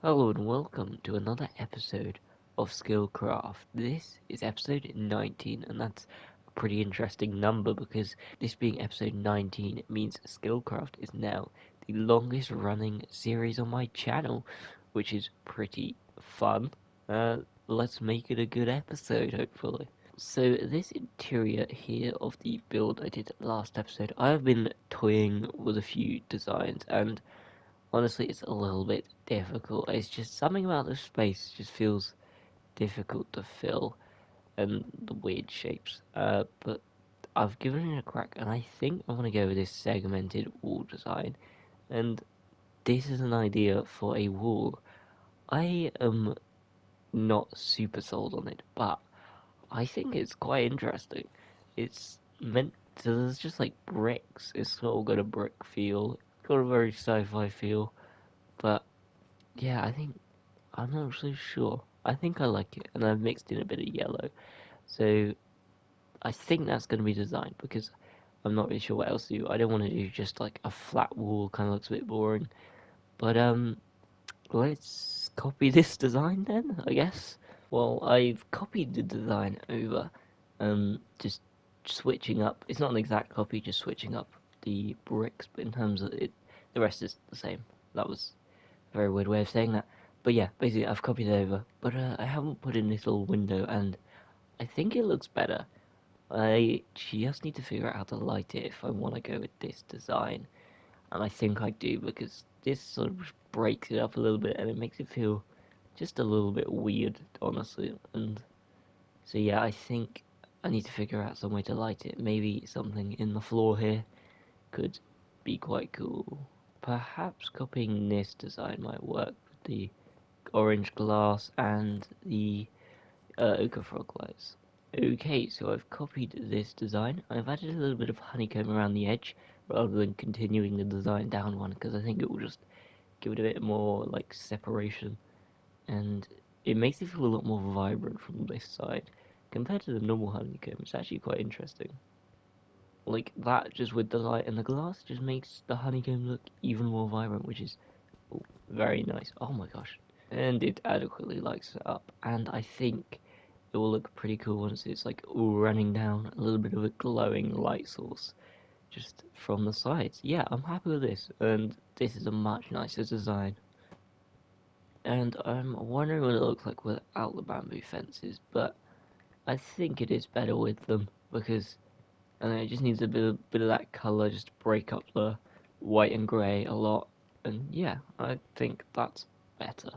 Hello and welcome to another episode of Skillcraft. This is episode 19, and that's a pretty interesting number because this being episode 19 it means Skillcraft is now the longest running series on my channel, which is pretty fun. Let's make it a good episode, hopefully. So this interior here of the build I did last episode, I have been toying with a few designs, and honestly, it's a little bit difficult. It's just something about the space just feels difficult to fill, and the weird shapes. But I've given it a crack, and I think I want to go with this segmented wall design. And this is an idea for a wall. I am not super sold on it, but I think it's quite interesting. It's meant to, there's just like bricks. It's sort of got a brick feel. It's got a very sci-fi feel, but yeah, I'm not really sure. I think I like it, and I've mixed in a bit of yellow. So I think that's going to be designed because I'm not really sure what else to do. I don't want to do just like a flat wall, kind of looks a bit boring. But let's copy this design then, I guess. Well, I've copied the design over, just switching up. It's not an exact copy, just switching up the bricks, but in terms of it, the rest is the same. That was very weird way of saying that. But yeah, basically I've copied it over, but I haven't put in this little window, and I think it looks better. I just need to figure out how to light it if I want to go with this design, and I think I do because this sort of breaks it up a little bit and it makes it feel just a little bit weird, honestly. And so yeah, I think I need to figure out some way to light it. Maybe something in the floor here could be quite cool. Perhaps copying this design might work with the orange glass and the ochre frog lights. Okay, so I've copied this design. I've added a little bit of honeycomb around the edge rather than continuing the design down one because I think it will just give it a bit more like separation, and it makes it feel a lot more vibrant from this side compared to the normal honeycomb. It's actually quite interesting. Like that, just with the light and the glass, just makes the honeycomb look even more vibrant, which is very nice. Oh my gosh. And it adequately lights it up, and I think it will look pretty cool once it's like all running down a little bit of a glowing light source just from the sides. Yeah, I'm happy with this, and this is a much nicer design. And I'm wondering what it looks like without the bamboo fences, but I think it is better with them because and it just needs a bit of that color just to break up the white and grey a lot. And yeah, I think that's better.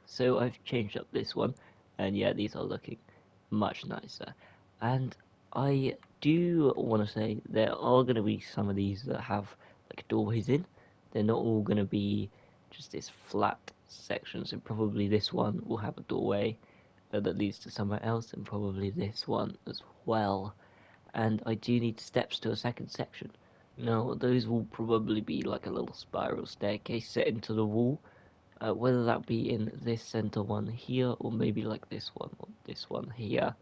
So I've changed up this one, and yeah, these are looking much nicer. And I do want to say there are going to be some of these that have like doorways in. They're not all going to be just this flat section. So probably this one will have a doorway that leads to somewhere else, and probably this one as well. And I do need steps to a second section. Now, those will probably be like a little spiral staircase set into the wall, whether that be in this center one here, or maybe like this one or this one here.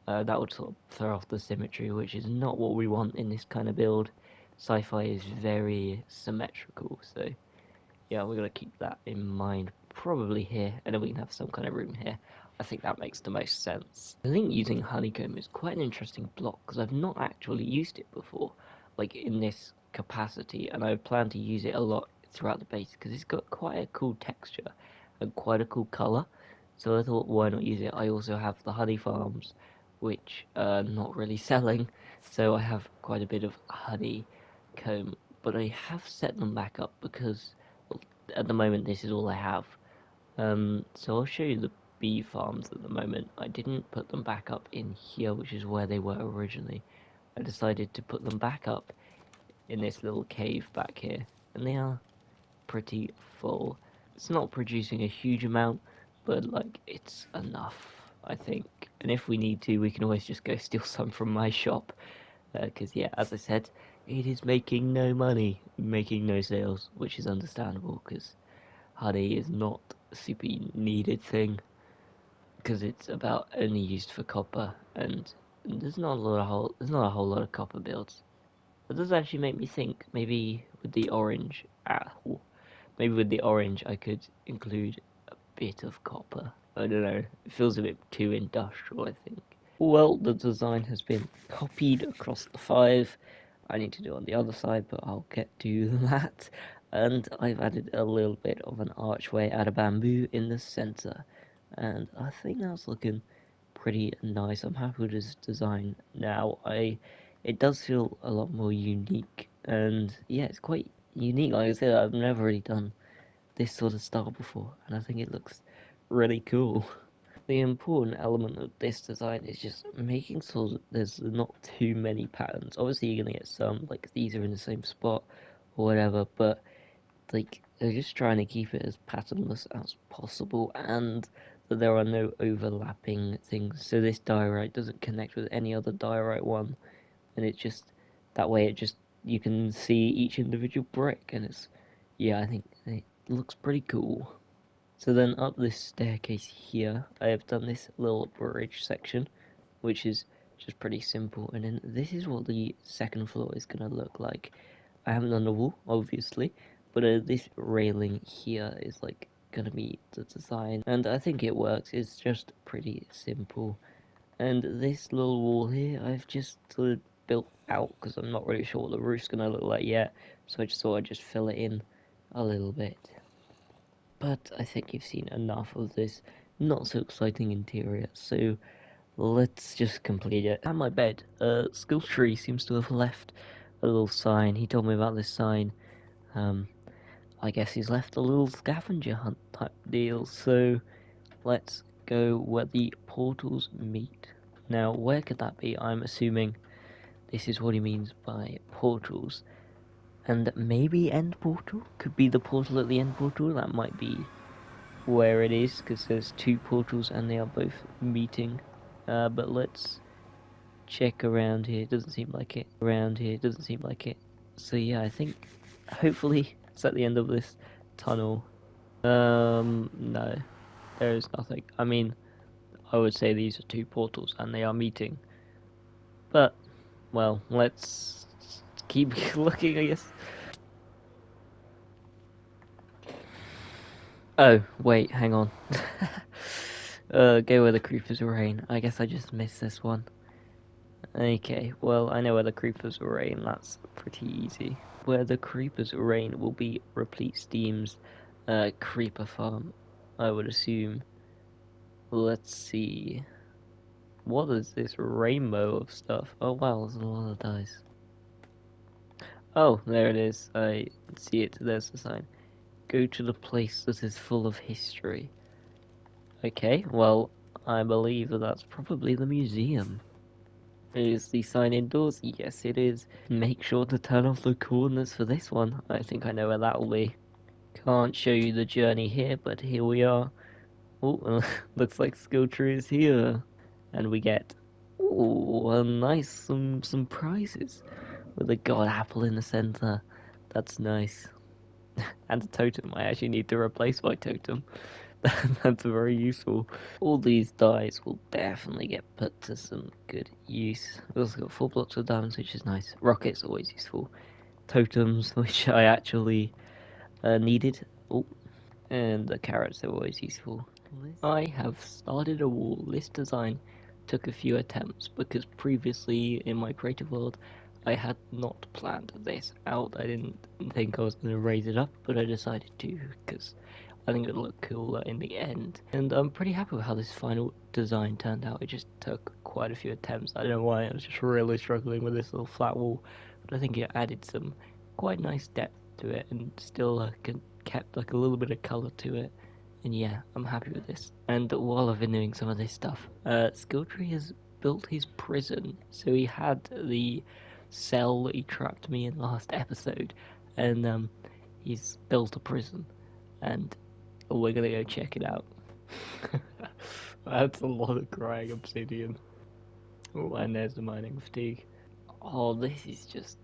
That would sort of throw off the symmetry, which is not what we want in this kind of build. Sci-fi is very symmetrical, so yeah, we're gonna keep that in mind. Probably here, and then we can have some kind of room here. I think that makes the most sense. I think using honeycomb is quite an interesting block because I've not actually used it before, like in this capacity, and I plan to use it a lot throughout the base because it's got quite a cool texture and quite a cool color. So I thought, why not use it? I also have the honey farms, which are not really selling, so I have quite a bit of honeycomb, but I have set them back up because at the moment this is all I have. So I'll show you the bee farms at the moment. I didn't put them back up in here, which is where they were originally. I decided to put them back up in this little cave back here, and they are pretty full. It's not producing a huge amount, but like it's enough, I think. And if we need to, we can always just go steal some from my shop. Because yeah, as I said, it is making no money, making no sales, which is understandable because honey is not a super needed thing because it's about only used for copper, and there's not a whole lot of copper builds. That does actually make me think maybe with the orange maybe with the orange I could include bit of copper. I don't know, it feels a bit too industrial, I think. Well, the design has been copied across the 5. I need to do it on the other side, but I'll get to that. And I've added a little bit of an archway out of bamboo in the center. And I think that's looking pretty nice. I'm happy with this design now. It does feel a lot more unique. And yeah, it's quite unique. Like I said, I've never really done this sort of style before. And I think it looks really cool. The important element of this design is just making sure that there's not too many patterns. Obviously, you're gonna get some, like these are in the same spot or whatever, but like they're just trying to keep it as patternless as possible and that there are no overlapping things. So this diorite doesn't connect with any other diorite one, and it just that way it just you can see each individual brick, and it's yeah, I think it looks pretty cool. So then up this staircase here, I have done this little bridge section, which is just pretty simple. And then this is what the second floor is going to look like. I haven't done the wall, obviously, but this railing here is like going to be the design. And I think it works. It's just pretty simple. And this little wall here, I've just sort of built out because I'm not really sure what the roof's going to look like yet. So I just thought I'd just fill it in a little bit. But I think you've seen enough of this not so exciting interior, so let's just complete it. At my bed, Skilltree seems to have left a little sign. He told me about this sign. Um, I guess he's left a little scavenger hunt type deal, so let's go where the portals meet. Now, where could that be? I'm assuming this is what he means by portals. And maybe end portal? Could be the portal at the end portal, that might be where it is, because there's 2 portals and they are both meeting. But let's check around here. It doesn't seem like it. Around here, it doesn't seem like it. So yeah, I think hopefully it's at the end of this tunnel. No, there is nothing. I mean, I would say these are 2 portals and they are meeting. But, well, let's keep looking, I guess. Oh, wait, hang on. Go where the creepers rain. I guess I just missed this one. Okay, well, I know where the creepers rain, that's pretty easy. Where the creepers rain will be replete steams, creeper farm, I would assume. Let's see. What is this rainbow of stuff? Oh wow, there's a lot of dice. Oh, there it is. I see it. There's the sign. Go to the place that is full of history. Okay, well, I believe that that's probably the museum. Is the sign indoors? Yes, it is. Make sure to turn off the coordinates for this one. I think I know where that will be. Can't show you the journey here, but here we are. Oh, looks like Skilltree is here. And we get, ooh, a nice, some prizes. With a god apple in the center. That's nice. And a totem. I actually need to replace my totem. That's very useful. All these dies will definitely get put to some good use. We've also got 4 blocks of diamonds, which is nice. Rockets always useful. Totems, which I actually needed. Oh, and the carrots are always useful. I have started a wall. This design took a few attempts because previously in my creative world I had not planned this out. I didn't think I was going to raise it up, but I decided to because I think it'll look cooler in the end. And I'm pretty happy with how this final design turned out. It just took quite a few attempts. I don't know why, I was just really struggling with this little flat wall, but I think it added some quite nice depth to it and still kept like a little bit of colour to it. And yeah, I'm happy with this. And while I've been doing some of this stuff, Skilltree has built his prison. So he had the cell that he trapped me in last episode, and he's built a prison, and we're gonna go check it out. That's a lot of crying obsidian. Oh, and there's the mining fatigue. Oh, this is just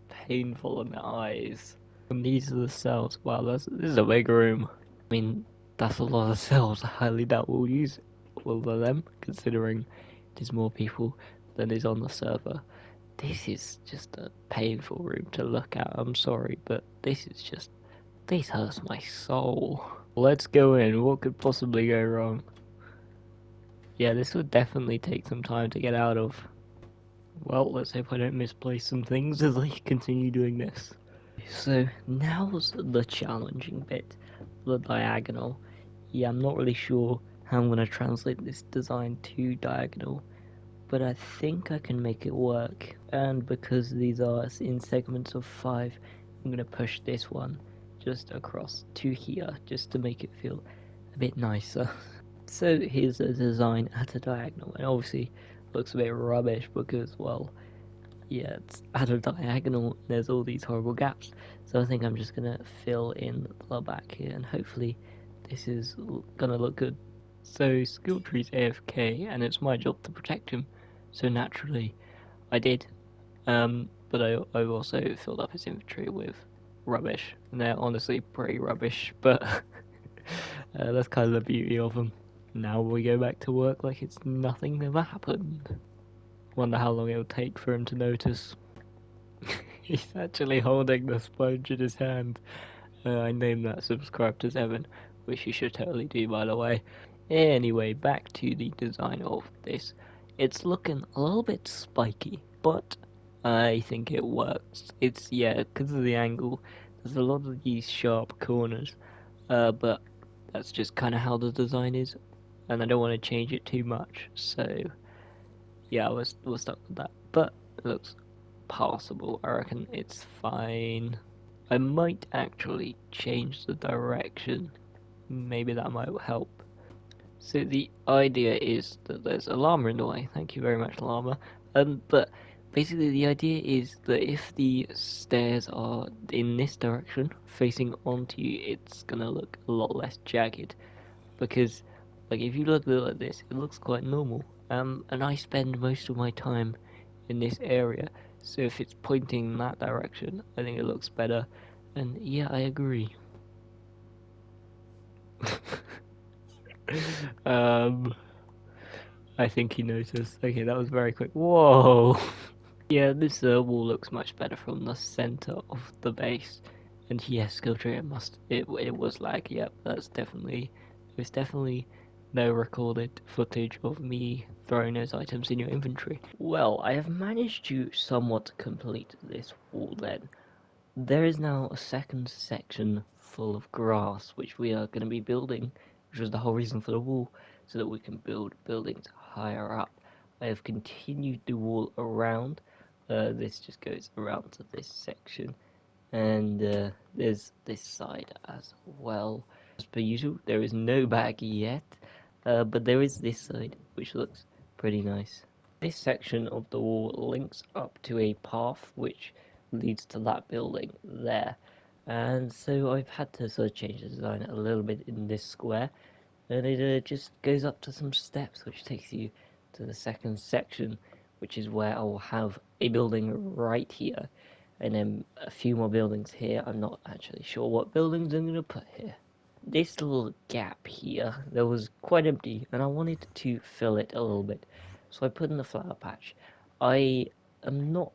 painful in the eyes. And these are the cells. Wow, this is a big room. I mean, that's a lot of cells. I highly doubt we'll use all of them, considering there's more people than is on the server. This is just a painful room to look at. I'm sorry, but this hurts my soul. Let's go in. What could possibly go wrong? Yeah, this would definitely take some time to get out of. Well, let's hope I don't misplace some things as I continue doing this. So now's the challenging bit, the diagonal. Yeah, I'm not really sure how I'm going to translate this design to diagonal, but I think I can make it work. And because these are in segments of 5, I'm going to push this one just across to here, just to make it feel a bit nicer. So here's the design at a diagonal, and obviously looks a bit rubbish because, well, yeah, it's at a diagonal, there's all these horrible gaps. So I think I'm just gonna fill in the back here, and hopefully this is gonna look good. So Skilltree's AFK, and it's my job to protect him. So naturally, I did. But I also filled up his inventory with rubbish, and they're honestly pretty rubbish. But that's kind of the beauty of them. Now we go back to work like it's nothing ever happened. Wonder how long it'll take for him to notice. He's actually holding the sponge in his hand. I named that subscribe to Evan, which you should totally do, by the way. Anyway, back to the design of this. It's looking a little bit spiky, but I think it works. It's, yeah, because of the angle, there's a lot of these sharp corners, but that's just kind of how the design is, and I don't want to change it too much, so yeah, we're stuck with that. But it looks passable. I reckon it's fine. I might actually change the direction. Maybe that might help. So the idea is that there's a llama in the way. Thank you very much, llama. But basically the idea is that if the stairs are in this direction, facing onto you, it's gonna look a lot less jagged. Because, like, if you look at it like this, it looks quite normal. And I spend most of my time in this area, so if it's pointing in that direction, I think it looks better. And yeah, I agree. um, I think he noticed. Okay, that was very quick. Whoa! Yeah, this wall looks much better from the center of the base. And yes, Skilltree, it was like, yep, there's definitely no recorded footage of me throwing those items in your inventory. Well, I have managed to somewhat complete this wall then. There is now a second section full of grass, which we are going to be building, which was the whole reason for the wall, so that we can build buildings higher up. I have continued the wall around. This just goes around to this section, and there's this side as well. As per usual, there is no bag yet, but there is this side, which looks pretty nice. This section of the wall links up to a path which leads to that building there. And so I've had to sort of change the design a little bit in this square, and it just goes up to some steps which takes you to the second section, which is where I will have a building right here, and then a few more buildings here. I'm not actually sure what buildings I'm going to put here. This little gap here that was quite empty, and I wanted to fill it a little bit, so I put in the flower patch. I am not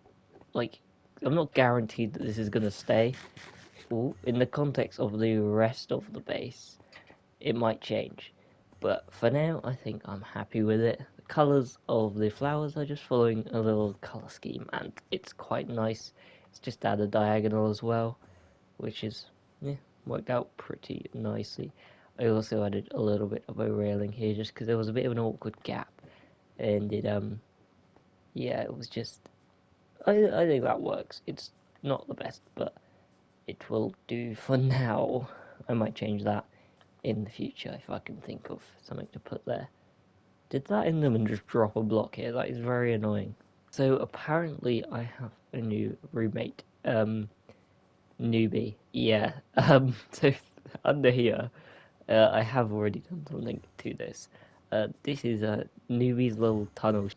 like I'm not guaranteed that this is gonna stay. Ooh, in the context of the rest of the base, it might change, but for now I think I'm happy with it. The colors of the flowers are just following a little color scheme, and it's quite nice. It's just at a diagonal as well, which is, yeah, worked out pretty nicely. I also added a little bit of a railing here just because there was a bit of an awkward gap, and yeah, it was just, I think that works. It's not the best, but it will do for now. I might change that in the future if I can think of something to put there. Did that Enderman just drop a block here? That is very annoying. So apparently I have a new roommate. Newbie. Yeah. So under here, I have already done something to this. This is a newbie's little tunnel.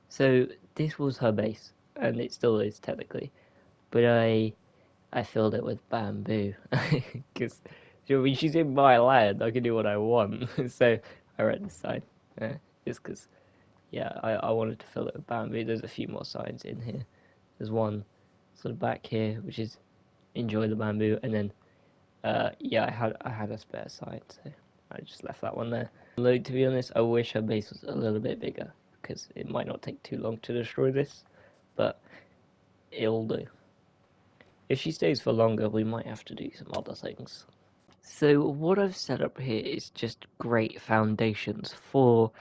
So this was her base, and it still is technically. But I filled it with bamboo because when she's in my land, I can do what I want. So I read this sign, just because, yeah, I wanted to fill it with bamboo. There's a few more signs in here. There's one sort of back here, which is enjoy the bamboo, and then Yeah, I had a spare side, so I just left that one there. Though to be honest, I wish her base was a little bit bigger because it might not take too long to destroy this, but it'll do. If she stays for longer, we might have to do some other things. So what I've set up here is just great foundations for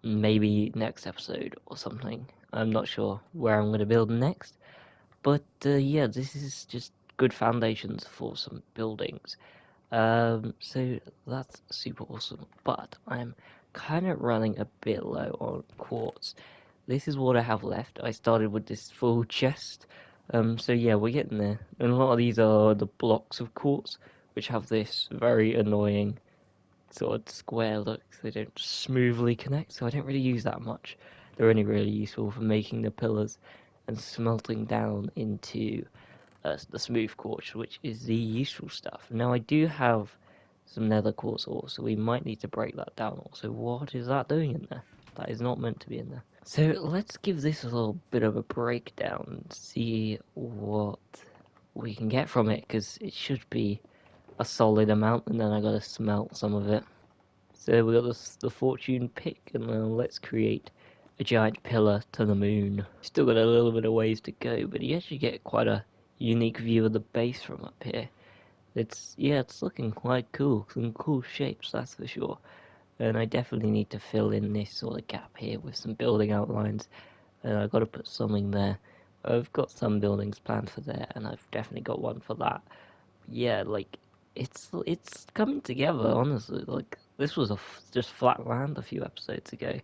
maybe next episode or something. I'm not sure where I'm going to build next, but yeah, this is just good foundations for some buildings. So that's super awesome, but I'm kind of running a bit low on quartz. This is what I have left. I started with this full chest. So yeah, we're getting there. And a lot of these are the blocks of quartz, which have this very annoying sort of square look. They don't smoothly connect, so I don't really use that much. They're only really useful for making the pillars and smelting down into the smooth quartz, which is the useful stuff. Now I do have some nether quartz ore, so we might need to break that down. Also, what is that doing in there? That is not meant to be in there. So let's give this a little bit of a breakdown and see what we can get from it, because it should be a solid amount, and then I gotta smelt some of it. So we got the fortune pick, and then let's create a giant pillar to the moon. Still got a little bit of ways to go, but you actually get quite a unique view of the base from up here. It's looking quite cool, some cool shapes, that's for sure. And I definitely need to fill in this sort of gap here with some building outlines, and I've got to put something there. I've got some buildings planned for there, and I've definitely got one for that. Yeah, like it's coming together, honestly. Like this was just flat land a few episodes ago,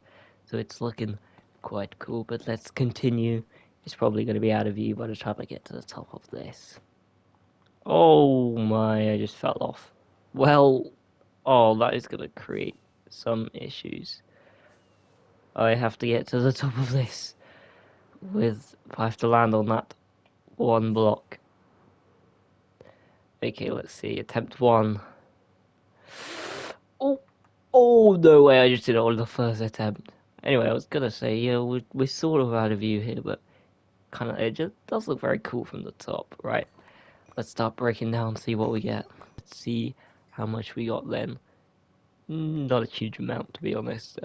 so it's looking quite cool. But let's continue. It's probably going to be out of view by the time I get to the top of this. Oh my, I just fell off. Well, oh, that is going to create some issues. I have to get to the top of this I have to land on that one block. Okay, let's see. Attempt one. Oh, oh no way! I just did it on the first attempt. Anyway, I was gonna say, yeah, we're sort of out of view here, but kind of it just does look very cool from the top, right? Let's start breaking down, see what we get. Let's see how much we got then. Not a huge amount, to be honest.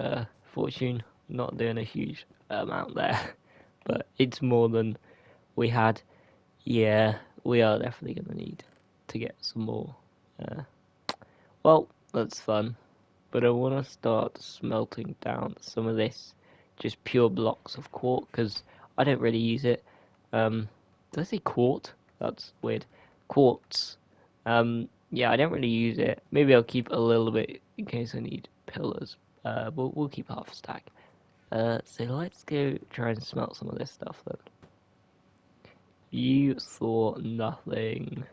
Fortune, not doing a huge amount there, but it's more than we had. Yeah, we are definitely gonna need to get some more. Uh, well, that's fun. But I want to start smelting down some of this just pure blocks of quartz because I don't really use it. Did I say quart? That's weird. Quartz. Yeah, I don't really use it. Maybe I'll keep a little bit in case I need pillars. But we'll keep half a stack. So let's go try and smelt some of this stuff then. You saw nothing.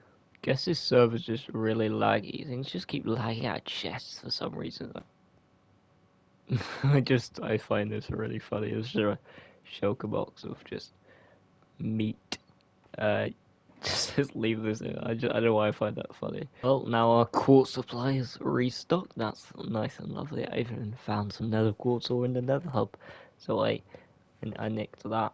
Guess this server's just really laggy. Things just keep lagging out chests for some reason. I find this really funny. It's just a shulker box of just meat. Uh, just leave this in. I don't know why I find that funny. Well, now our quartz supply is restocked. That's nice and lovely. I even found some nether quartz ore in the nether hub, so I nicked that.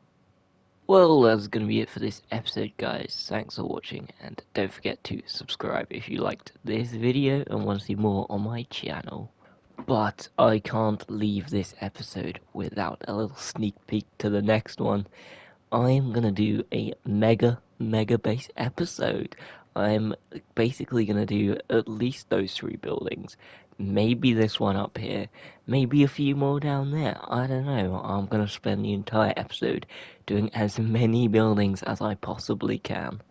Well, that's gonna be it for this episode, guys. Thanks for watching, and don't forget to subscribe if you liked this video and want to see more on my channel. But I can't leave this episode without a little sneak peek to the next one. I'm gonna do a mega base episode. I'm basically gonna do at least those three buildings. Maybe this one up here. Maybe a few more down there. I don't know. I'm gonna spend the entire episode doing as many buildings as I possibly can.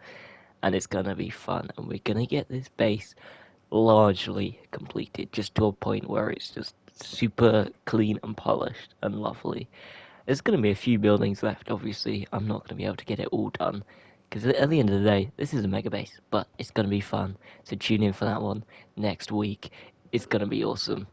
And it's gonna be fun. And we're gonna get this base largely completed, just to a point where it's just super clean and polished and lovely. There's going to be a few buildings left, obviously. I'm not going to be able to get it all done, because at the end of the day, this is a mega base, but it's going to be fun. So tune in for that one next week. It's going to be awesome.